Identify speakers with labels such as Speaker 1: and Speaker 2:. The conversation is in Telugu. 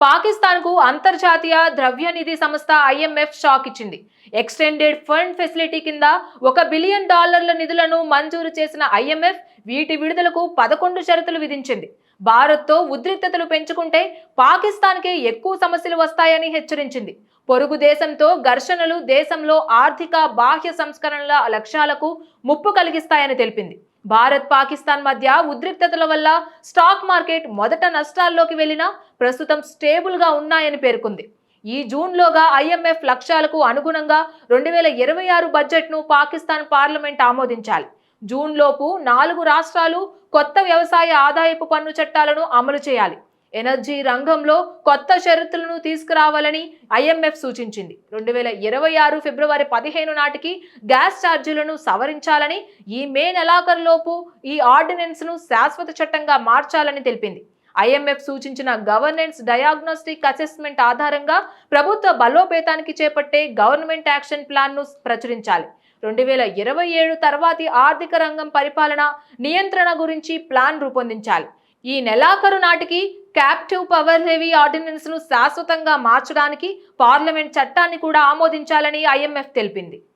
Speaker 1: పాకిస్తాన్కు అంతర్జాతీయ ద్రవ్యనిధి సంస్థ ఐఎంఎఫ్ షాక్ ఇచ్చింది. ఎక్స్టెండెడ్ ఫండ్ ఫెసిలిటీ కింద $1 బిలియన్ నిధులను మంజూరు చేసిన ఐఎంఎఫ్ వీటి విడుదలకు 11 షరతులు విధించింది. భారత్తో ఉద్రిక్తతలు పెంచుకుంటే పాకిస్తాన్కే ఎక్కువ సమస్యలు వస్తాయని హెచ్చరించింది. పొరుగు దేశంతో ఘర్షణలు దేశంలో ఆర్థిక బాహ్య సంస్కరణల లక్ష్యాలకు ముప్పు కలిగిస్తాయని తెలిపింది. భారత్ పాకిస్తాన్ మధ్య ఉద్రిక్తతల వల్ల స్టాక్ మార్కెట్ మొదట నష్టాల్లోకి వెళ్లినా ప్రస్తుతం స్టేబుల్ గా ఉన్నాయని పేర్కొంది. ఈ జూన్లోగా ఐఎంఎఫ్ లక్ష్యాలకు అనుగుణంగా 2026 బడ్జెట్ను పాకిస్తాన్ పార్లమెంట్ ఆమోదించాలి. జూన్లోపు 4 రాష్ట్రాలు కొత్త వ్యవసాయ ఆదాయపు పన్ను చట్టాలను అమలు చేయాలి. ఎనర్జీ రంగంలో కొత్త షరతులను తీసుకురావాలని ఐఎంఎఫ్ సూచించింది. 2026 ఫిబ్రవరి 15 నాటికి గ్యాస్ ఛార్జీలను సవరించాలని, ఈ మే నెలాఖరులోపు ఈ ఆర్డినెన్స్ ను శాశ్వత చట్టంగా మార్చాలని తెలిపింది. ఐఎంఎఫ్ సూచించిన గవర్నెన్స్ డయాగ్నోస్టిక్ అసెస్మెంట్ ఆధారంగా ప్రభుత్వ బలోపేతానికి చేపట్టే గవర్నమెంట్ యాక్షన్ ప్లాన్ ను ప్రచురించాలి. 2027 తర్వాతి ఆర్థిక రంగం పరిపాలన నియంత్రణ గురించి ప్లాన్ రూపొందించాలి. ఈ నెలాఖరు నాటికి క్యాప్టివ్ పవర్ లెవీ ఆర్డినెన్స్ ను శాశ్వతంగా మార్చడానికి పార్లమెంట్ చట్టాన్ని కూడా ఆమోదించాలని ఐఎంఎఫ్ తెలిపింది.